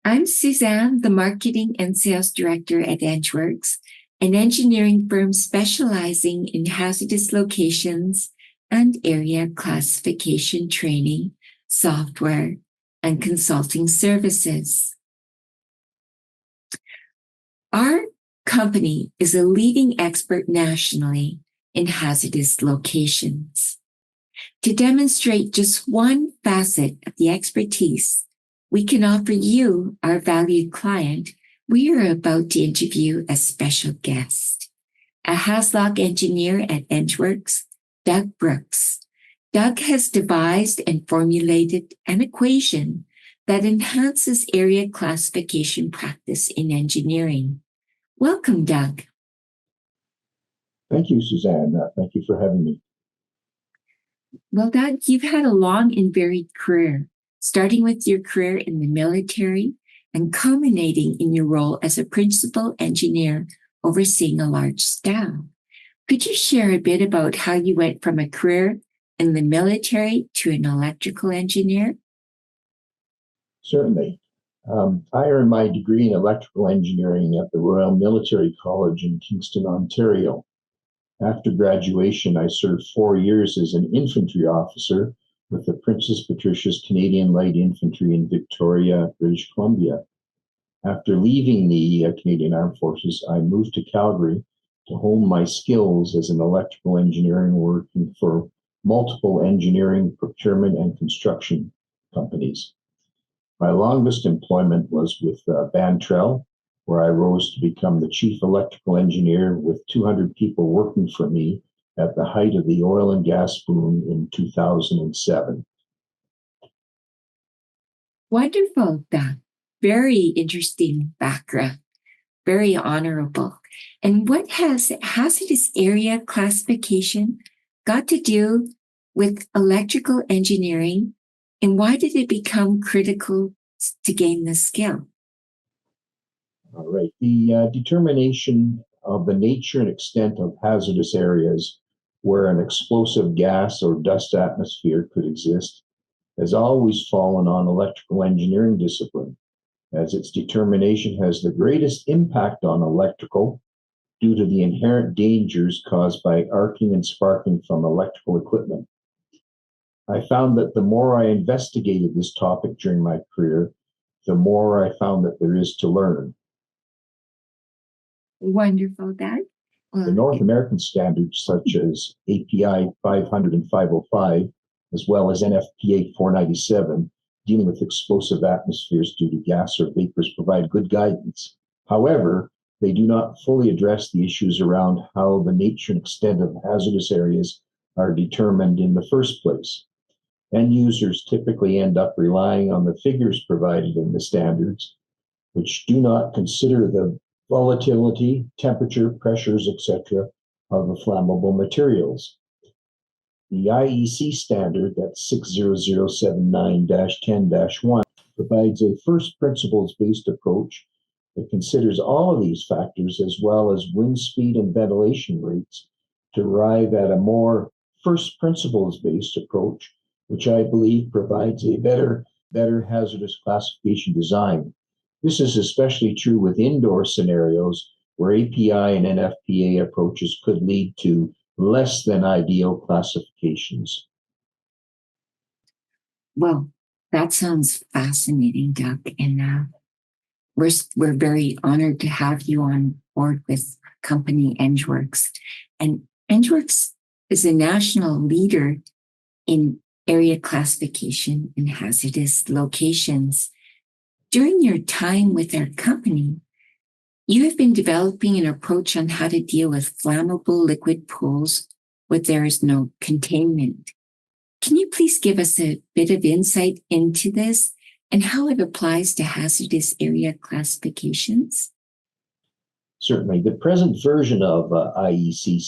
I'm Suzanne, the Marketing and Sales Director at EdgeWorks, an engineering firm specializing in hazardous locations and area classification training, software, and consulting services. Our company is a leading expert nationally in hazardous locations. To demonstrate just one facet of the expertise we can offer you, our valued client, we are about to interview a special guest, a HAZLOC engineer at EdgeWorks, Doug Brooks. Doug has devised and formulated an equation that enhances area classification practice in engineering. Welcome, Doug. Thank you, Suzanne. Thank you for having me. Well, Doug, you've had a long and varied career, starting with your career in the military and culminating in your role as a principal engineer overseeing a large staff. Could you share a bit about how you went from a career in the military to an electrical engineer? Certainly. I earned my degree in electrical engineering at the Royal Military College in Kingston, Ontario. After graduation, I served 4 years as an infantry officer with the Princess Patricia's Canadian Light Infantry in Victoria, British Columbia. After leaving the Canadian Armed Forces, I moved to Calgary to hone my skills as an electrical engineer, working for multiple engineering, procurement, and construction companies. My longest employment was with Bantrell, where I rose to become the chief electrical engineer with 200 people working for me at the height of the oil and gas boom in 2007. Wonderful, Doug. Very interesting background, very honorable. And what has hazardous area classification got to do with electrical engineering, and why did it become critical to gain this skill? All right. The determination of the nature and extent of hazardous areas where an explosive gas or dust atmosphere could exist has always fallen on electrical engineering discipline, as its determination has the greatest impact on electrical due to the inherent dangers caused by arcing and sparking from electrical equipment. I found that the more I investigated this topic during my career, the more I found that there is to learn. Wonderful, Doug. The North American standards such as API 500 and 505, as well as NFPA 497, dealing with explosive atmospheres due to gas or vapors, provide good guidance. However, they do not fully address the issues around how the nature and extent of hazardous areas are determined in the first place. End users typically end up relying on the figures provided in the standards, which do not consider the volatility, temperature, pressures, etc., of the flammable materials. The IEC standard, that's 60079-10-1, provides a first principles-based approach that considers all of these factors as well as wind speed and ventilation rates to arrive at a more first principles-based approach, which I believe provides a better hazardous classification design. This is especially true with indoor scenarios where API and NFPA approaches could lead to less than ideal classifications. Well, that sounds fascinating, Doug. And we're very honored to have you on board with company EdgeWorks. And EdgeWorks is a national leader in area classification in hazardous locations. During your time with our company, you have been developing an approach on how to deal with flammable liquid pools where there is no containment. Can you please give us a bit of insight into this and how it applies to hazardous area classifications? Certainly. The present version of IEC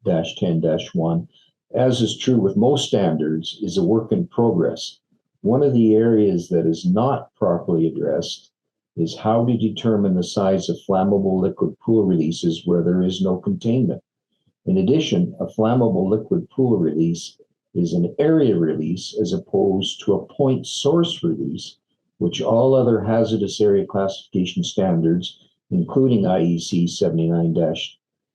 79-10-1, as is true with most standards, is a work in progress. One of the areas that is not properly addressed is how to determine the size of flammable liquid pool releases where there is no containment. In addition, a flammable liquid pool release is an area release as opposed to a point source release, which all other hazardous area classification standards, including IEC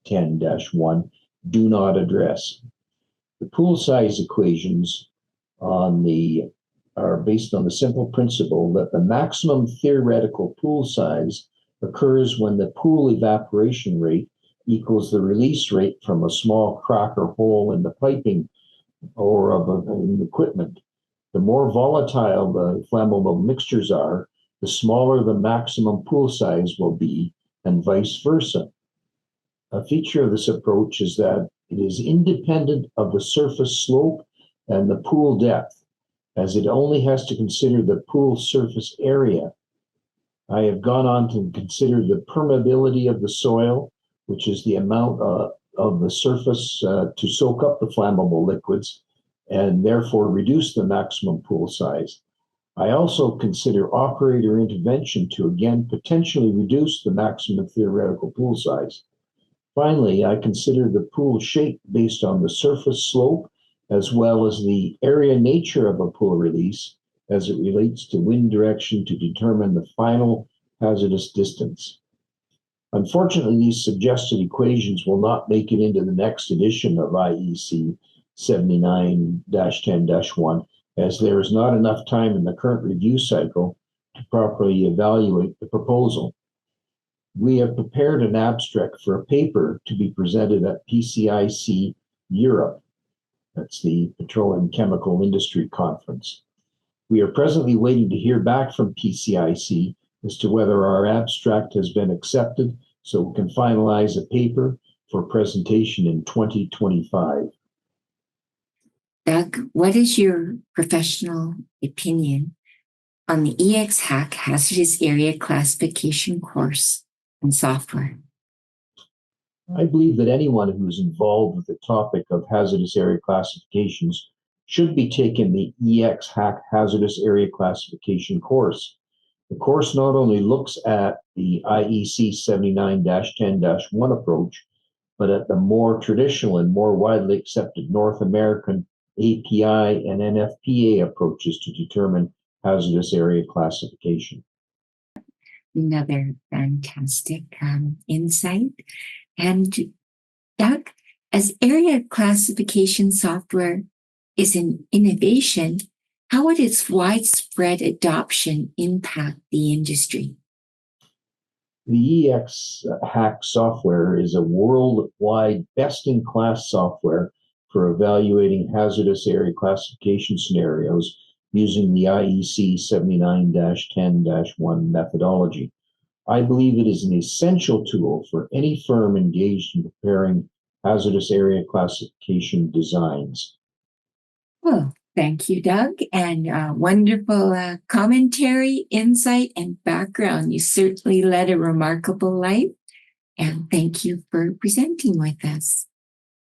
79-10-1, do not address. The pool size equations are based on the simple principle that the maximum theoretical pool size occurs when the pool evaporation rate equals the release rate from a small crack or hole in the piping or of an equipment. The more volatile the flammable mixtures are, the smaller the maximum pool size will be, and vice versa. A feature of this approach is that it is independent of the surface slope and the pool depth, as it only has to consider the pool surface area. I have gone on to consider the permeability of the soil, which is the amount of the surface to soak up the flammable liquids, and therefore reduce the maximum pool size. I also consider operator intervention to again potentially reduce the maximum theoretical pool size. Finally, I consider the pool shape based on the surface slope as well as the area nature of a pool release as it relates to wind direction to determine the final hazardous distance. Unfortunately, these suggested equations will not make it into the next edition of IEC 79-10-1, as there is not enough time in the current review cycle to properly evaluate the proposal. We have prepared an abstract for a paper to be presented at PCIC Europe. That's the Petroleum Chemical Industry Conference. We are presently waiting to hear back from PCIC as to whether our abstract has been accepted so we can finalize a paper for presentation in 2025. Doug, what is your professional opinion on the EX-HAC hazardous area classification course and software? I believe that anyone who is involved with the topic of hazardous area classifications should be taking the EX-HAC hazardous area classification course. The course not only looks at the IEC 79-10-1 approach, but at the more traditional and more widely accepted North American API and NFPA approaches to determine hazardous area classification. Another fantastic insight. And Doug, as area classification software is an innovation, how would its widespread adoption impact the industry? The EX-HAC software is a worldwide best-in-class software for evaluating hazardous area classification scenarios using the IEC 79-10-1 methodology. I believe it is an essential tool for any firm engaged in preparing hazardous area classification designs. Well, thank you, Doug, and wonderful commentary, insight, and background. You certainly led a remarkable life, and thank you for presenting with us.